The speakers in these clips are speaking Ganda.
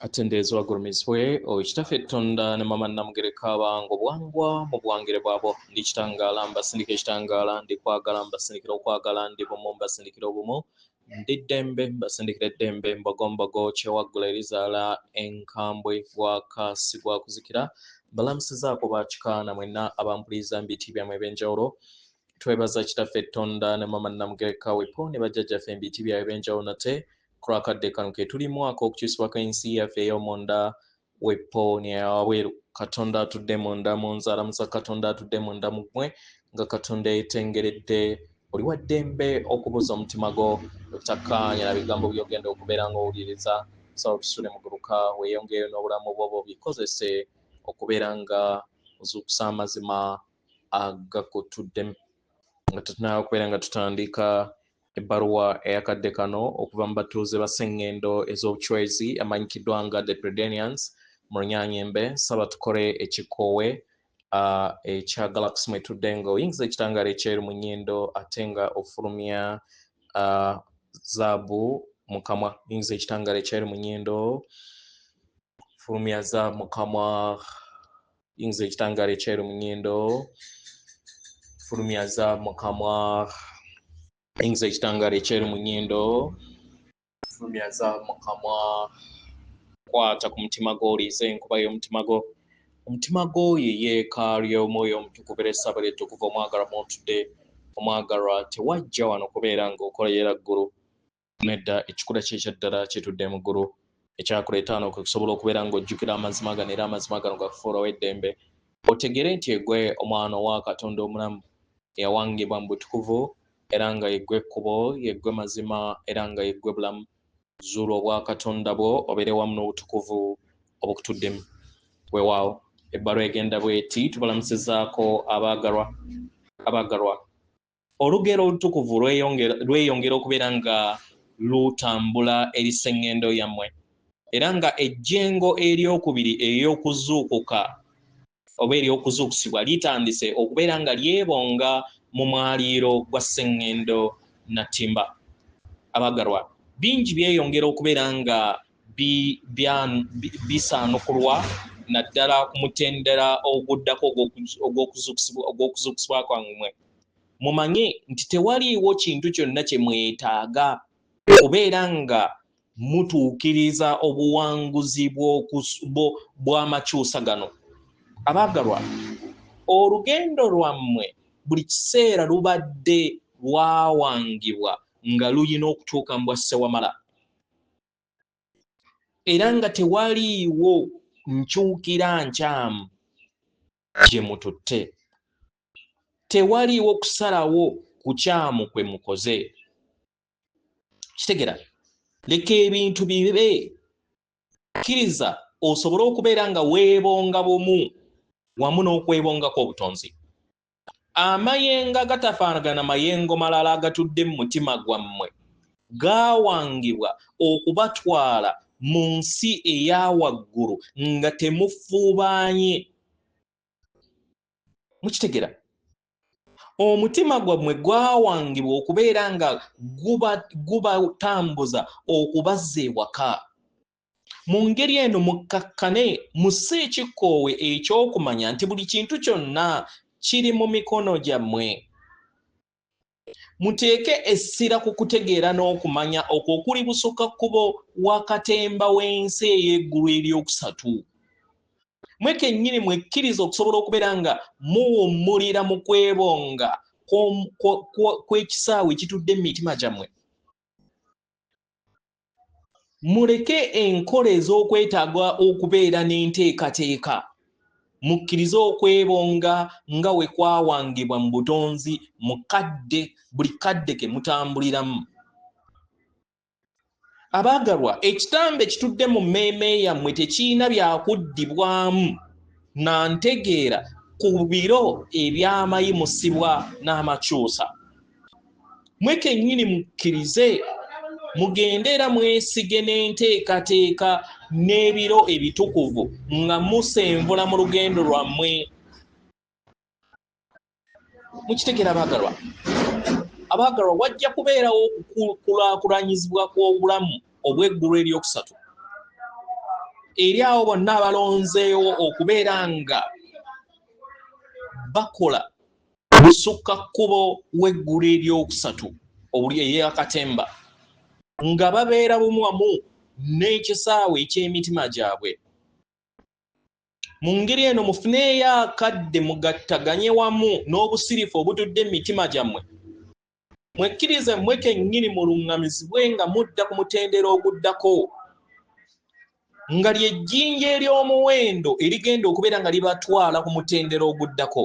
Atendezwa gurumizwe oikitaffe Tonda ne mama Namugereka bango bwangwa mu bwangire bwabo ndi kitangala mbasindika ekitangala ndi kwagala mbasindikira okwagala ndi bumu mbasindikira obumu ndi ddembe mbasindikira eddembe mbogombogo kyewaggula erizaala enkambwe bwakasi bwakuzikira mbalamusizaako bakikaana mwenna abampuliriza mbiti byammwe ebyenjawulo twebaza kitaffe Tonda ne mama Namugereka wepo ne bajjajjaffe mbiti byabwe ebyenjawulo nate kurakadde kano ke tulimu ak'okukyusibwako ensi yaffe ey'omunda wepo wabweru Katonda atudde munda mu nze alamusa Katonda atudde munda mu ggwe nga Katonda yeetengeredde oli wa ddembe okubuza omutima gwo obutakkaanya na bigambo by'ogenda okubeera ng'owuliriza sawa tusule muguruka weeyongeyo n'obulamu bwo bikozese okubeera nga ozuukusa amazima agakutuddemu nga tutunaayo okubeera nga tutandika ebbaluwa eyakadde kano okuva mu batuuze ba Sseŋŋendo ez'obuchwezi amanyikiddwa nga The Predenians mu Runyaanyembe saba tukole ekikoowe ekya Galaxy mwe tudde nga oyingiza ekitangaala ekyeru mu nnyindo ate nga ofulumya zaabu mu kamwa oyingiza ekitangaala ekyeru mu nnyindo fulumya zaabu mu kamwa oyingiza ekitangaala ekyeru mu nnyindo fulumya zaabu mu kamwa oyingiza ekitangaala ekyeru mu nnyindo fulumya zaabu mu kamwa kwata ku mutima gwo oliiza enkuba y'omutima gwo omutima gwo ye yeekaalu y'omwoyo omutukuvu era essabo ly'ettukuvu omwagalwa mw'otudde omwagalwa tewajja wano kubeera ng'okolera ggulu nedda ekikula kye ekyaddala kitudde mu ggulu ekyakuleeta wano okusobola okubeera ng'ojjukira amazima gano era amazima gano gakufuulawo eddembe otegere nti egwe omwana owa Katonda omulamu eyawangibwa mu butukuvu era nga yeggwe ekkubo yeggwe mazima era nga yeggwe bulamu zuula obwa Katonda bwo obeere wamu n'obutukuvu obukutuddemu weewaawo ebbaluwa egenda bw'eti tubalamusizaako abaagalwa olugero olutukuvu lweyongera okubeera nga lutambula eri Sseŋŋendo yammwe era nga ejjengo eryokubiri ery'okuzuukuka oba ery'okuzuukusibwa litandise okubeera nga lyebonga mu mwaliiro gwa Sseŋŋendo Natimba abaagalwa bingi byeyongera okubeera nga bisaanukulwa naddala ku mutendera oguddako ogw'okuzuukusibwa kwammwe mumanye nti tewaliiwo kintu kyonna kye mwetaaga okubeera nga mutuukiriza obuwanguzi bw'amakyusa gano abaagalwa olugendo lwammwe buli kiseera lubadde lwawangibwa nga luyina okutuuka mu bwa Ssewamala era nga tewaliiwo nkyukira nkyamu gye mututte tewaliiwo kusalawo kukyamu kwe mukoze kitegera leka ebintu bibe kkiriza osobole okubeera nga weebonga bumu wamu n'okwebongako obutonzi amayengo agatafaanagana mayengo malala agatudde mu mutima gwammwe gaawangibwa okubatwala mu nsi eya waggulu nga temufuubaanye mukitegera omutima gwammwe gwawangibwa okubeera nga gubatambuza okubazza ewaka mu ngeri eno mukkakkane musse ekikoowe ekyokumanya nti buli kintu kyonna kiri mu mikono gyammwe muteeke essira ku kutegeera n'okumanya okwo kuli busukakkubo wakatemba w'ensi ey'eggulu eryokusatu mwe kennyini mwekkiriza okusobola okubeera nga muwummulira mu kwebonga kw'ekisaawe ekitudde mu mitima gyammwe muleke enkola ez'okwetaaga okubeera n'enteekateeka mukkirize okwebonga nga we kwawangibwa mu butonzi buli kadde ke mutambuliramu abaagalwa ekitambo ekitudde mu mmeeme yammwe tekirina byakuddibwamu na ntegeera ku biro eby'amayimusibwa n'amakyusa mwe kennyini mukkirize mugende era mwesige n'enteekateeka n'ebiro ebitukuvu nga musenvula mu lugendo lwammwe mukitegera abaagalwa wajja kubeerawo okukulaakulanyizibwa kw'obulamu obw'eggulu eryokusatu eri awo bonna abalonzeewo okubeera nga bakola busukka kkubo w'eggulu eryokusatu ery'akatemba nga babeera bumu wamu n'ekisaawe eky'emitima gyabwe. Mu ngeri eno mufuneeyo akadde mugattaganye wamu n'obusirifu obutudde mu mitima gyammwe, mwekkirize mmwe kennyini muluŋŋamizibwe nga mudda ku mutendera oguddako, nga ly'ejjinja ery'omuwendo erigenda okubeera nga libatwala ku mutendera oguddako.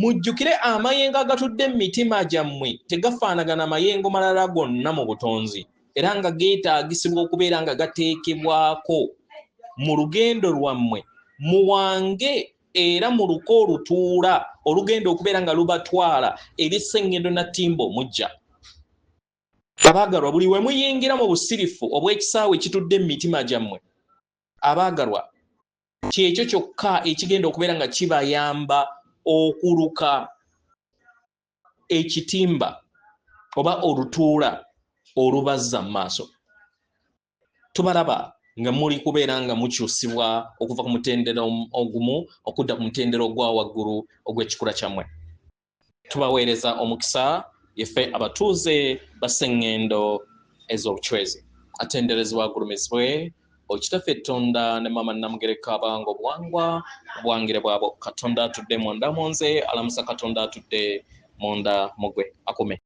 Mujjukire amayengo agatudde mu mitima gyammwe tegafaanagana mayengo malala gonna mu butonzi, era nga geetaagisibwa okubeera nga gateekebwako mu lugendo lwammwe muwange era mu luko olutuula olugenda okubeera nga lubatwala eri Ssengendo Nattimba omujja. Abaagalwa, buli we muyingira mu busirifu obw'ekisaawe ekitudde mu mitima gyammwe, abaagalwa, kyekyo kyokka ekigenda okubeera nga kibayamba okuluka ekitimba oba olutuula olubazza mu maaso. Tubalaba nga muli kubeera nga mukyusibwa okuva ku mutendera ogumu okudda ku mutendera ogwa waggulu ogw'ekikula kyammwe. Tubaweereza omukisa yeffe abatuuze ba Ssengendo ez'obucwezi. Atenderezebwa agulumizibwe Okitaffe Tonda ne Mama Namugereka abanga obuwangwa obwangire bwabo. Katonda atudde munda mu nze, alamusa Katonda atudde munda mugwe. Akume.